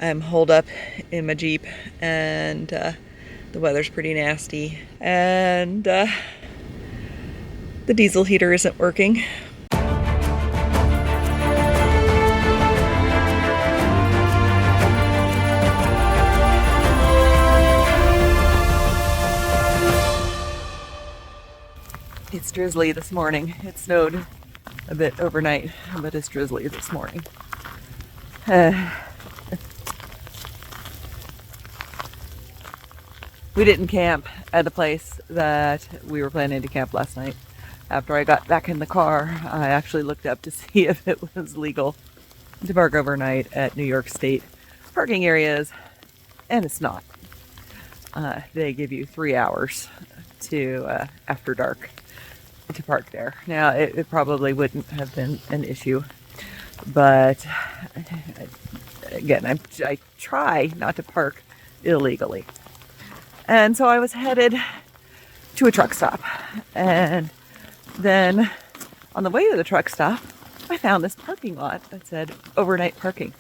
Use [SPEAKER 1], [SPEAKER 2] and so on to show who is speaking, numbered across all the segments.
[SPEAKER 1] I'm holed up in my Jeep, and the weather's pretty nasty, and the diesel heater isn't working. It's drizzly this morning. It snowed a bit overnight, but it's drizzly this morning. We didn't camp at the place that we were planning to camp last night. After I got back in the car, I actually looked up to see if it was legal to park overnight at New York State parking areas, and it's not. They give you 3 hours to after dark to park there. Now, it probably wouldn't have been an issue, but again, I try not to park illegally. And so I was headed to a truck stop, and then on the way to the truck stop, I found this parking lot that said overnight parking,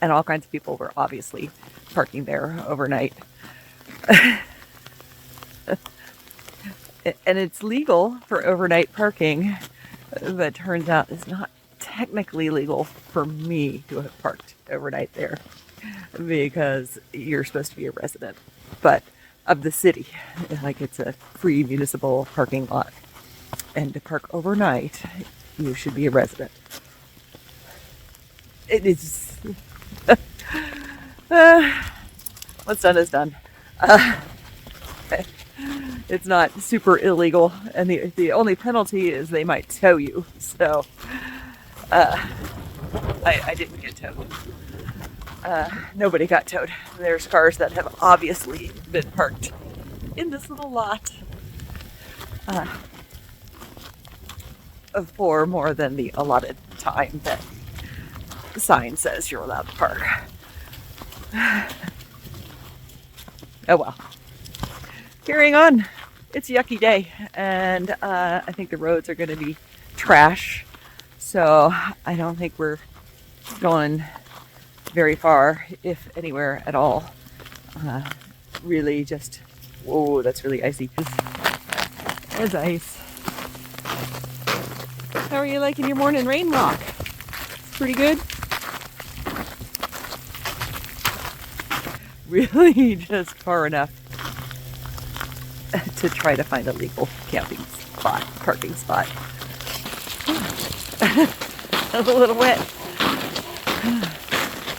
[SPEAKER 1] and all kinds of people were obviously parking there overnight. And it's legal for overnight parking, but turns out it's not technically legal for me to have parked overnight there, because you're supposed to be a resident, but of the city. Like, it's a free municipal parking lot, and to park overnight, you should be a resident. It is what's done is done. It's not super illegal, and the only penalty is they might tow you. So I didn't get towed. Nobody got towed. There's cars that have obviously been parked in this little lot for more than the allotted time that the sign says you're allowed to park. Oh well. Carrying on. It's a yucky day, and I think the roads are going to be trash, so I don't think we're going very far, if anywhere at all. Really just, whoa, that's really icy. There's ice. How are you liking your morning rain walk? Pretty good? Really just far enough to try to find a legal camping spot, parking spot. A little wet.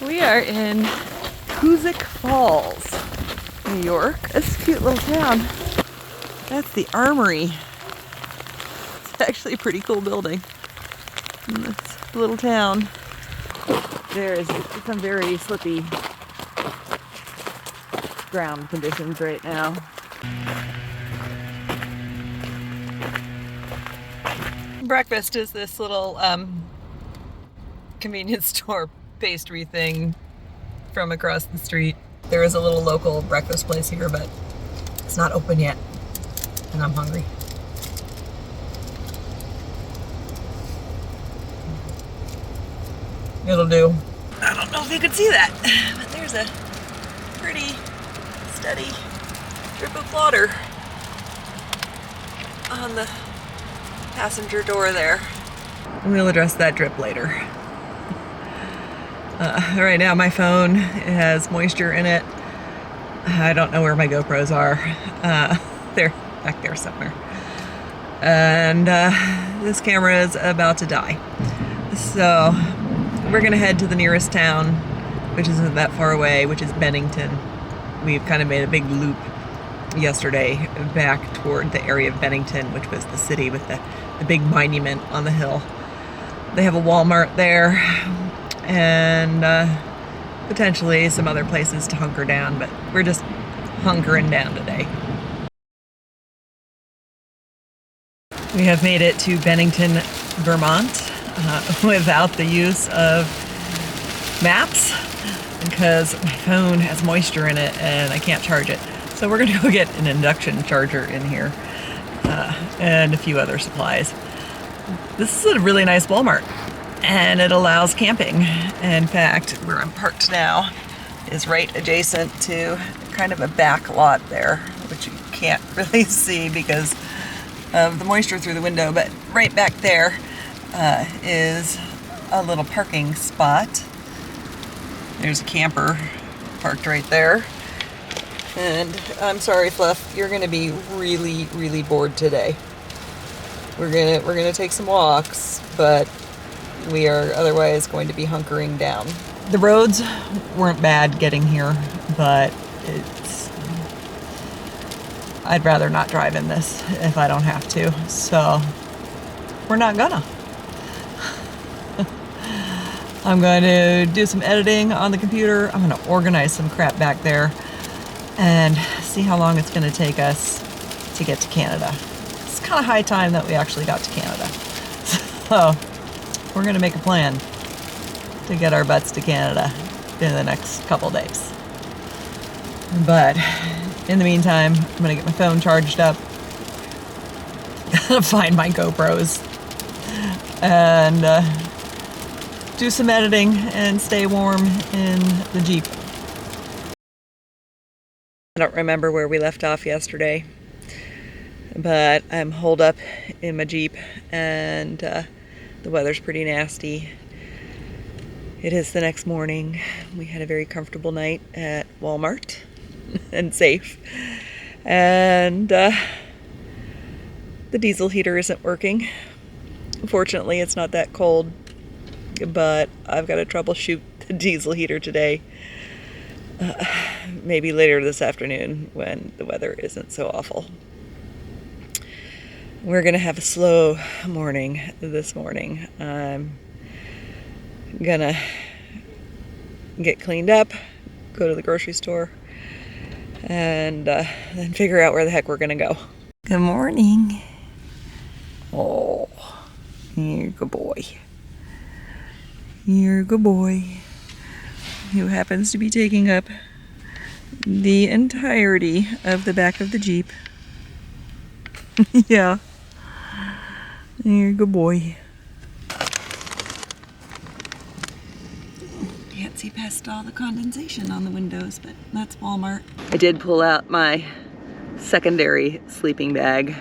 [SPEAKER 1] We are in Hoosick Falls, New York. It's a cute little town. That's the Armory. It's actually a pretty cool building in this little town. There is some very slippy ground conditions right now. Breakfast is this little convenience store pastry thing from across the street. There is a little local breakfast place here, but it's not open yet, and I'm hungry. It'll do. I don't know if you could see that, but there's a pretty steady drip of water on the passenger door there. We'll address that drip later. Right now my phone has moisture in it. I don't know where my GoPros are. They're back there somewhere. And this camera is about to die. So we're gonna head to the nearest town, which isn't that far away, which is Bennington. We've kind of made a big loop yesterday back toward the area of Bennington, which was the city with the big monument on the hill. They have a Walmart there, and potentially some other places to hunker down, but we're just hunkering down today. We have made it to Bennington, Vermont, without the use of maps, because my phone has moisture in it and I can't charge it. So we're gonna go get an induction charger in here and a few other supplies. This is a really nice Walmart. and it allows camping. In fact, where I'm parked now is right adjacent to kind of a back lot there, which you can't really see because of the moisture through the window, but right back there is a little parking spot. There's a camper parked right there. And I'm sorry, Fluff, you're gonna be really, really bored today. We're gonna take some walks, but we are otherwise going to be hunkering down. The roads weren't bad getting here, but I'd rather not drive in this if I don't have to, so we're not gonna. I'm going to do some editing on the computer. I'm going to organize some crap back there and see how long it's going to take us to get to Canada. It's kind of high time that we actually got to Canada. So we're going to make a plan to get our butts to Canada in the next couple days. But in the meantime, I'm going to get my phone charged up, find my GoPros, and do some editing and stay warm in the Jeep. I don't remember where we left off yesterday, but I'm holed up in my Jeep and the weather's pretty nasty. It is the next morning. We had a very comfortable night at Walmart and safe. And the diesel heater isn't working. Fortunately, it's not that cold, but I've got to troubleshoot the diesel heater today. Maybe later this afternoon when the weather isn't so awful. We're going to have a slow morning this morning. I'm going to get cleaned up, go to the grocery store, and then figure out where the heck we're going to go. Good morning. Oh, you're a good boy. You're a good boy who happens to be taking up the entirety of the back of the Jeep. Yeah. You're a good boy. Can't see past all the condensation on the windows, but that's Walmart. I did pull out my secondary sleeping bag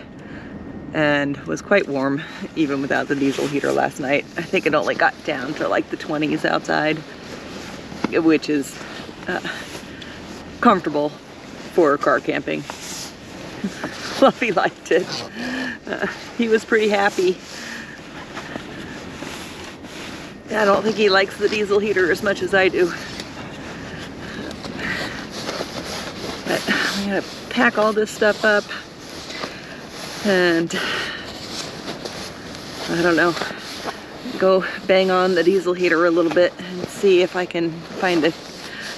[SPEAKER 1] and was quite warm even without the diesel heater last night. I think it only got down to like the 20s outside, which is comfortable for car camping. Fluffy liked it. He was pretty happy. I don't think he likes the diesel heater as much as I do. But I'm gonna pack all this stuff up and I don't know, go bang on the diesel heater a little bit and see if I can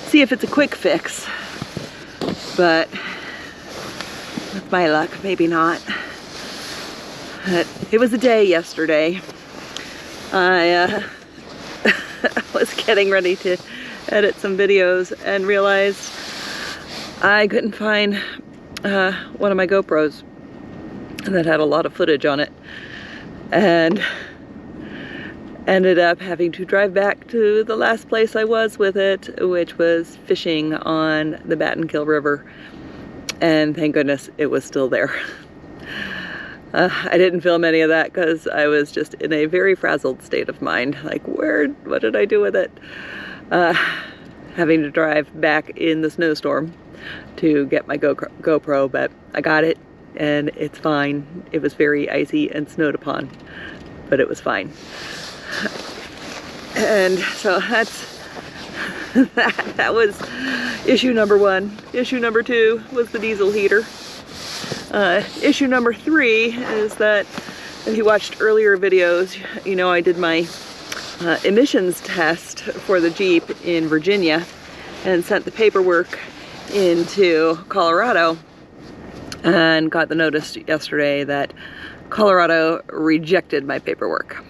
[SPEAKER 1] see if it's a quick fix. But with my luck, maybe not. But it was a day yesterday. I was getting ready to edit some videos and realized I couldn't find one of my GoPros that had a lot of footage on it, and ended up having to drive back to the last place I was with it, which was fishing on the Battenkill River, and thank goodness it was still there. I didn't film any of that because I was just in a very frazzled state of mind, like what did I do with it? Having to drive back in the snowstorm to get my GoPro, but I got it and it's fine. It was very icy and snowed upon, but it was fine. And so that's that was issue number 1. Issue number 2 was the diesel heater. Issue number 3 is that if you watched earlier videos, you know I did my emissions test for the Jeep in Virginia and sent the paperwork into Colorado and got the notice yesterday that Colorado rejected my paperwork,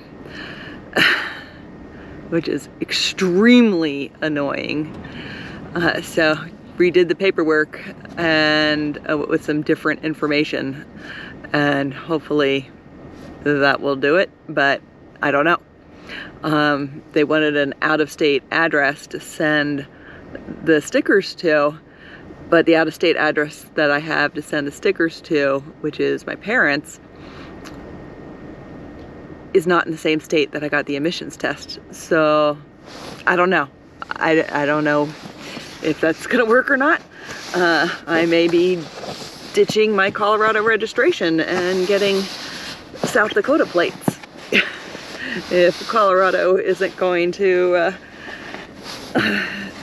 [SPEAKER 1] which is extremely annoying. So redid the paperwork and with some different information, and hopefully that will do it, but I don't know. They wanted an out-of-state address to send the stickers to, but the out-of-state address that I have to send the stickers to, which is my parents', is not in the same state that I got the emissions test. So I don't know. I don't know if that's gonna work or not. I may be ditching my Colorado registration and getting South Dakota plates. If Colorado isn't going to,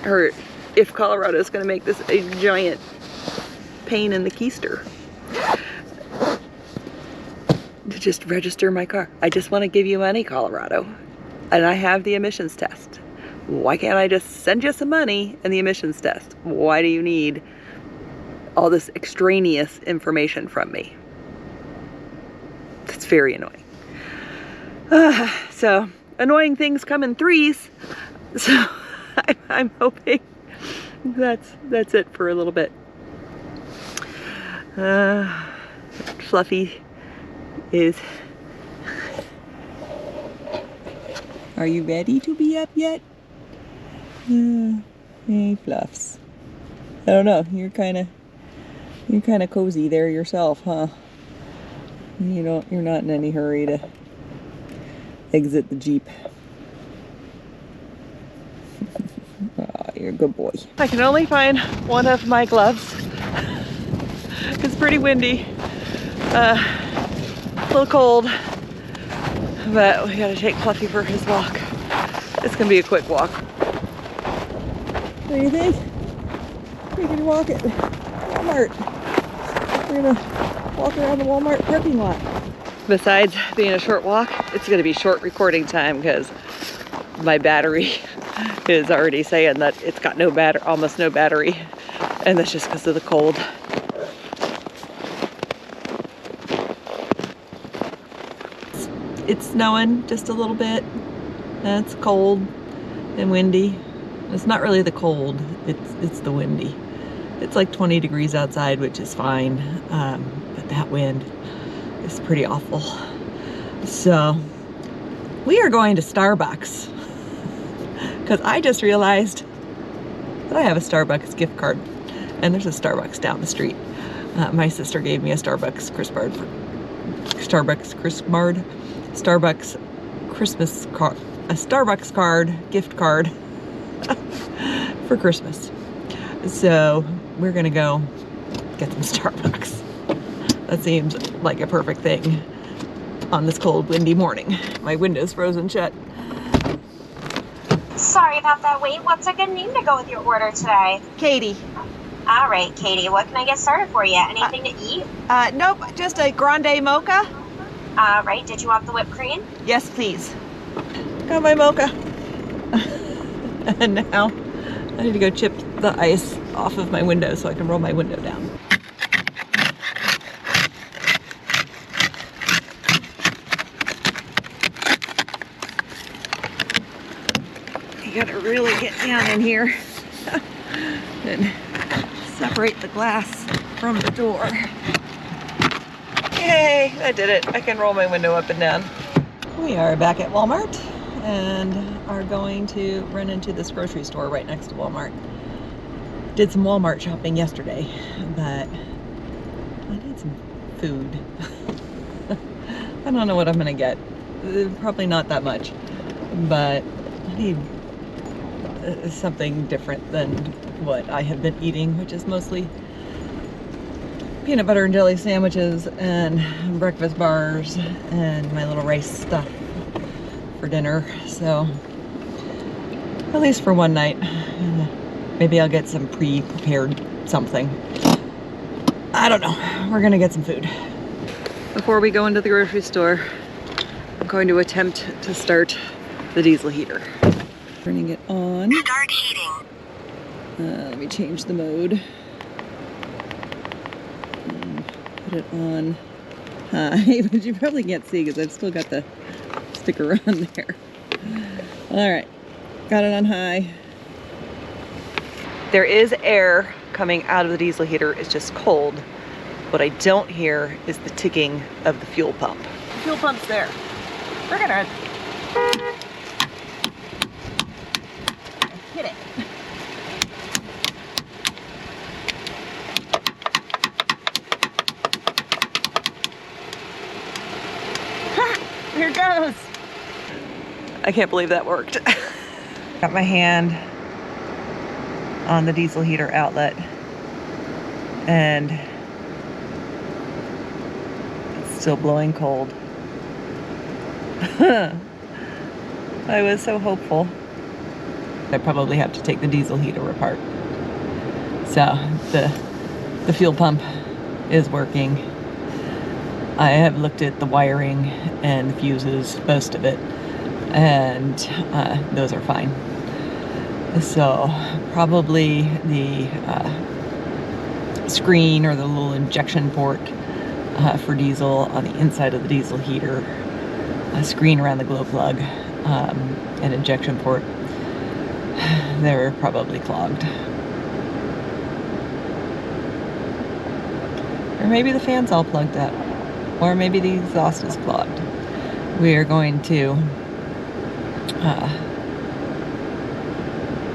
[SPEAKER 1] or if Colorado is going to make this a giant pain in the keister to just register my car. I just want to give you money, Colorado, and I have the emissions test. Why can't I just send you some money and the emissions test? Why do you need all this extraneous information from me? That's very annoying. So annoying things come in threes. So I'm hoping that's it for a little bit. Fluffy is. Are you ready to be up yet? Hey, Fluffs. I don't know. You're kind of cozy there yourself, huh? You're not in any hurry to exit the Jeep. Oh, you're a good boy. I can only find one of my gloves. It's pretty windy. A little cold. But we gotta take Fluffy for his walk. It's gonna be a quick walk. What do you think? We can walk at Walmart. We're gonna walk around the Walmart parking lot. Besides being a short walk, it's gonna be short recording time because my battery is already saying that it's got almost no battery, and that's just because of the cold. It's snowing just a little bit, and it's cold and windy. It's not really the cold, it's the windy. It's like 20 degrees outside, which is fine, but that wind is pretty awful. So we are going to Starbucks because I just realized that I have a Starbucks gift card, and there's a Starbucks down the street. My sister gave me a Starbucks Christmas card, a Starbucks card, gift card for Christmas. So we're gonna go get some Starbucks. That seems like a perfect thing on this cold, windy morning. My window's frozen shut.
[SPEAKER 2] Sorry about that wait. What's a good name to go with your order today?
[SPEAKER 1] Katie.
[SPEAKER 2] All right, Katie. What can I get started for you? Anything to eat?
[SPEAKER 1] Nope, just a grande mocha.
[SPEAKER 2] All right. Did you want the whipped cream?
[SPEAKER 1] Yes, please. Got my mocha. And now I need to go chip the ice off of my window so I can roll my window down. You gotta really get down in here and separate the glass from the door. Yay, I did it. I can roll my window up and down. We are back at Walmart and are going to run into this grocery store right next to Walmart. Did some Walmart shopping yesterday, but I need some food. I don't know what I'm gonna get. Probably not that much, but I need something different than what I have been eating, which is mostly peanut butter and jelly sandwiches and breakfast bars and my little rice stuff for dinner. So at least for one night, maybe I'll get some pre-prepared something. I don't know. We're gonna get some food. Before we go into the grocery store, I'm going to attempt to start the diesel heater. Turning it on.
[SPEAKER 2] Start heating.
[SPEAKER 1] Let me change the mode. Put it on high, but you probably can't see because I've still got the sticker on there. All right, got it on high. There is air coming out of the diesel heater. It's just cold. What I don't hear is the ticking of the fuel pump. The fuel pump's there. We're gonna I can't believe that worked. Got my hand on the diesel heater outlet and it's still blowing cold. I was so hopeful. I probably have to take the diesel heater apart. So the fuel pump is working. I have looked at the wiring and the fuses, most of it, and those are fine. So probably the screen or the little injection port for diesel on the inside of the diesel heater, a screen around the glow plug, an injection port, they're probably clogged. Or maybe the fan's all plugged up. Or maybe the exhaust is clogged. We are going to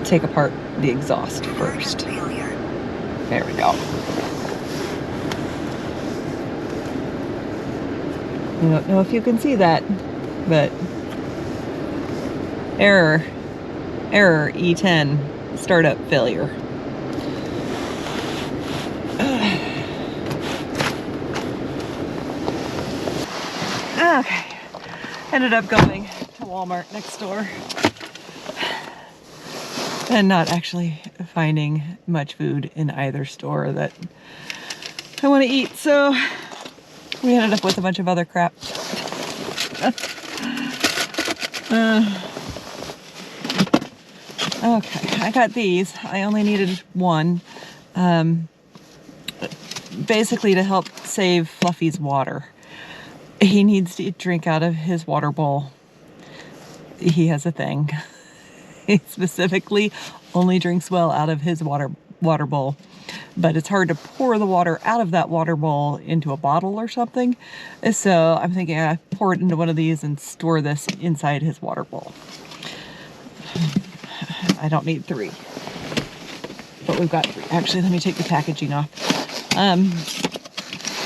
[SPEAKER 1] take apart the exhaust first. There we go. I don't know if you can see that, but error E10 startup failure. Okay, ended up going to Walmart next door and not actually finding much food in either store that I want to eat, so we ended up with a bunch of other crap. Okay, I got these. I only needed one, basically to help save Fluffy's water. He needs to drink out of his water bowl. He has a thing. He specifically only drinks well out of his water bowl. But it's hard to pour the water out of that water bowl into a bottle or something. So I'm thinking I pour it into one of these and store this inside his water bowl. I don't need 3. But we've got 3. Actually, let me take the packaging off.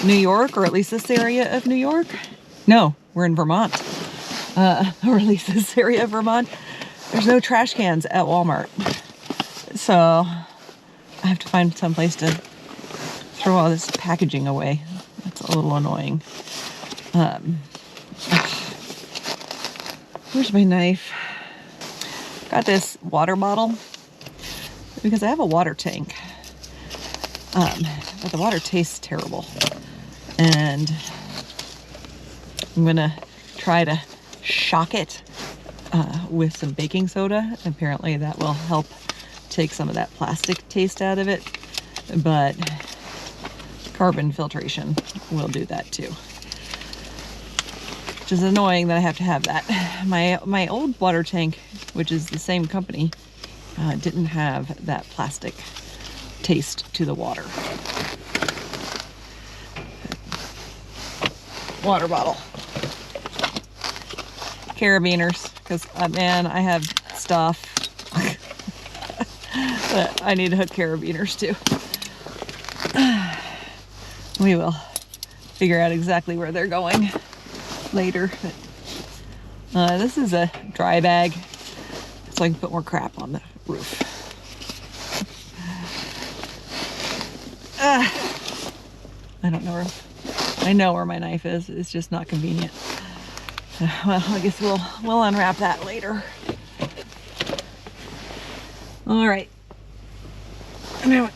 [SPEAKER 1] New York, or at least this area of New York. No, we're in Vermont. Or at least this area of Vermont. There's no trash cans at Walmart. So I have to find some place to throw all this packaging away. That's a little annoying. Where's my knife? Got this water bottle because I have a water tank. But the water tastes terrible. And I'm gonna try to shock it with some baking soda. Apparently that will help take some of that plastic taste out of it, but carbon filtration will do that too. Which is annoying that I have to have that. My old water tank, which is the same company, didn't have that plastic taste to the water. Water bottle. Carabiners, because man, I have stuff. But I need to hook carabiners too. We will figure out exactly where they're going later. But, this is a dry bag, so I can put more crap on the roof. I don't know where, I know where my knife is. It's just not convenient. Well, I guess we'll unwrap that later. All right. Now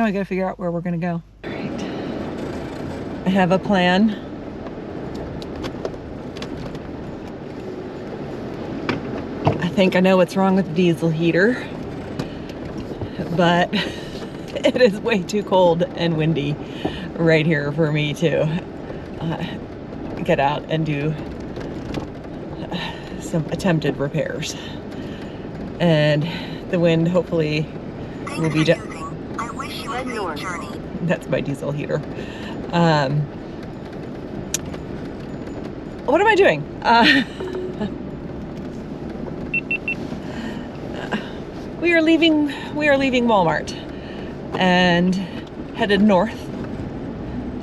[SPEAKER 1] we gotta figure out where we're gonna go. All right. I have a plan. I think I know what's wrong with the diesel heater, but it is way too cold and windy right here for me to get out and do some attempted repairs. And the wind hopefully will be done.
[SPEAKER 2] I wish you had your journey.
[SPEAKER 1] That's my diesel heater. What am I doing? We are leaving Walmart and headed north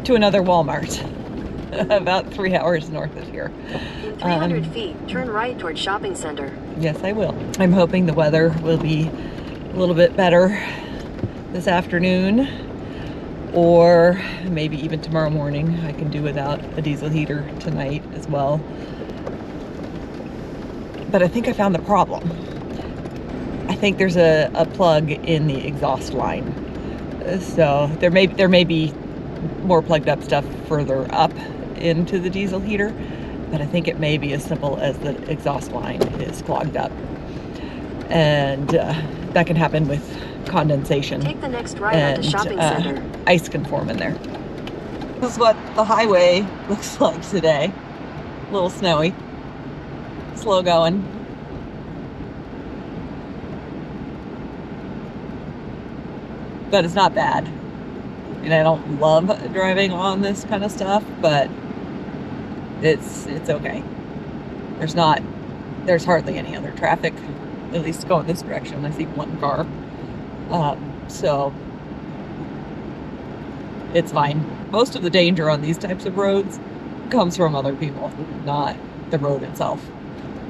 [SPEAKER 1] to another Walmart. about 3 hours north of here.
[SPEAKER 3] In 300 feet, turn right toward shopping center.
[SPEAKER 1] Yes, I will. I'm hoping the weather will be a little bit better this afternoon, or maybe even tomorrow morning. I can do without a diesel heater tonight as well. But I think I found the problem. I think there's a plug in the exhaust line. So there may be more plugged up stuff further up into the diesel heater, but I think it may be as simple as the exhaust line is clogged up. And that can happen with condensation.
[SPEAKER 3] Take the next right onto shopping center.
[SPEAKER 1] Ice can form in there. This is what the highway looks like today. A little snowy. Slow going. But it's not bad. And I don't love driving on this kind of stuff, but it's okay. There's hardly any other traffic, at least going this direction. I see one car. So it's fine. Most of the danger on these types of roads comes from other people, not the road itself.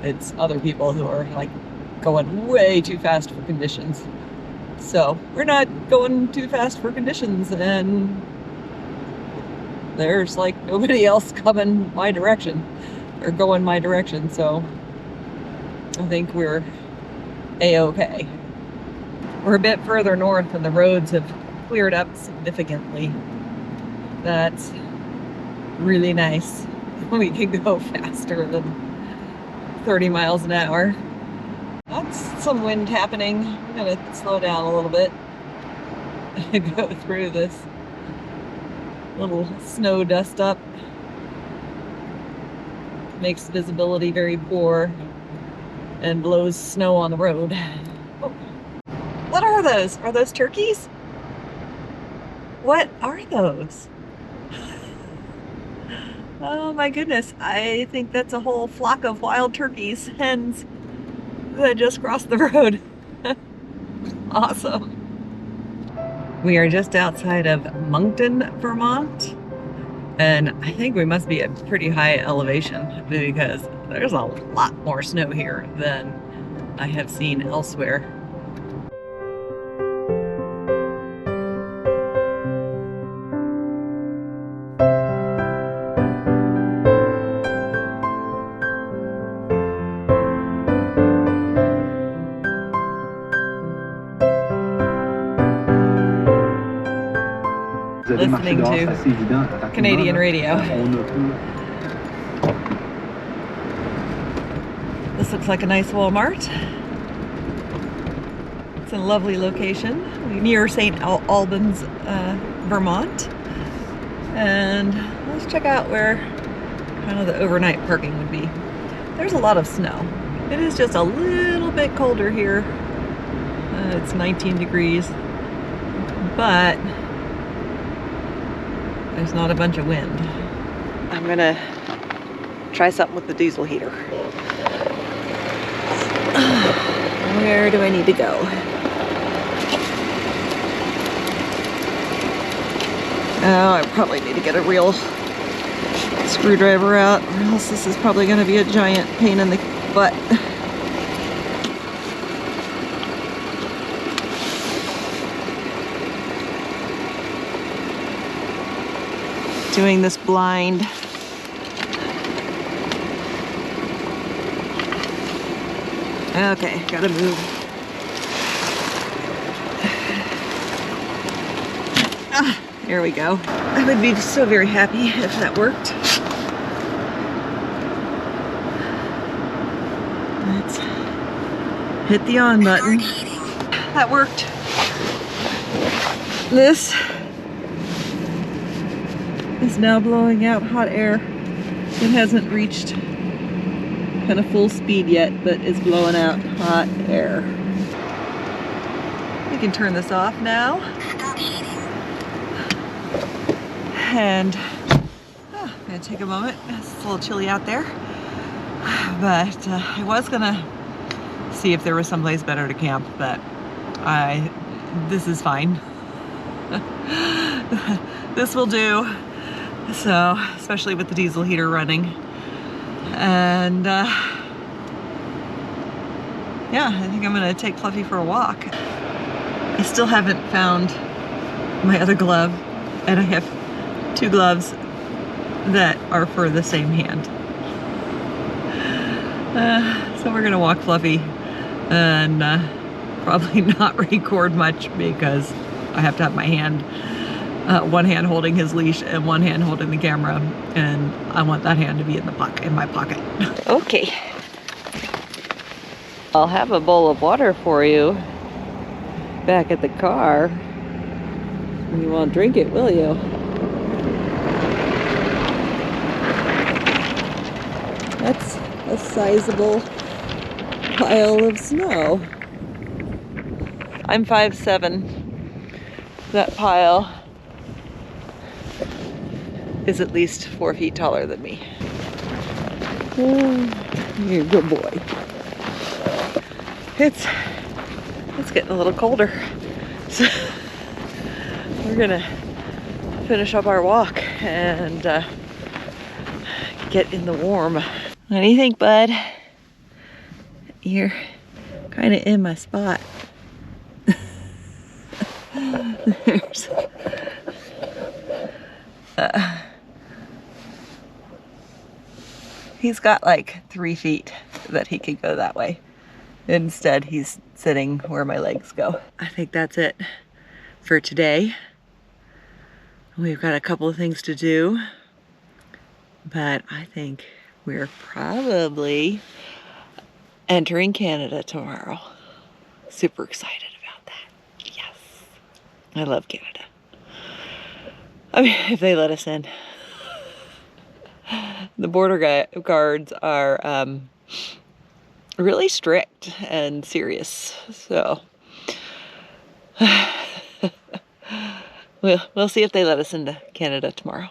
[SPEAKER 1] It's other people who are like going way too fast for conditions. So we're not going too fast for conditions, and there's like nobody else coming my direction or going my direction. So I think we're A-okay. We're a bit further north and the roads have cleared up significantly. That's really nice. We can go faster than 30 miles an hour. That's some wind happening. I'm gonna slow down a little bit and go through this little snow dust up. Makes visibility very poor and blows snow on the road. Oh. What are those? Are those turkeys? What are those? Oh my goodness. I think that's a whole flock of wild turkeys, hens, that just crossed the road. Awesome. We are just outside of Moncton, Vermont, and I think we must be at pretty high elevation because there's a lot more snow here than I have seen elsewhere. Listening to Canadian radio. This looks like a nice Walmart. It's a lovely location near St. Albans, Vermont. And let's check out where kind of the overnight parking would be. There's a lot of snow. It is just a little bit colder here. It's 19 degrees, but there's not a bunch of wind. I'm gonna try something with the diesel heater. Where do I need to go? Oh, I probably need to get a real screwdriver out, or else this is probably gonna be a giant pain in the butt. Doing this blind. Okay, gotta move. Here we go. I would be so very happy if that worked. Let's hit the on button. That worked. This is now blowing out hot air. It hasn't reached kind of full speed yet, but it's blowing out hot air. We can turn this off now. And I'm gonna take a moment. It's a little chilly out there, but I was gonna see if there was someplace better to camp, but this is fine. This will do. So, especially with the diesel heater running. And yeah, I think I'm gonna take Fluffy for a walk. I still haven't found my other glove, and I have 2 gloves that are for the same hand. So we're gonna walk Fluffy and probably not record much because I have to have my hand, one hand holding his leash and one hand holding the camera, and I want that hand to be in my pocket. Okay. I'll have a bowl of water for you back at the car. You won't drink it, will you? That's a sizable pile of snow. I'm 5'7". That pile is at least 4 feet taller than me. You're a good boy. It's getting a little colder. So we're gonna finish up our walk and get in the warm. What do you think, bud? You're kind of in my spot. There's, he's got like 3 feet that he could go that way. Instead, he's sitting where my legs go. I think that's it for today. We've got a couple of things to do, but I think we're probably entering Canada tomorrow. Super excited about that. Yes. I love Canada. I mean, if they let us in. The border guards are really strict and serious, so we'll see if they let us into Canada tomorrow.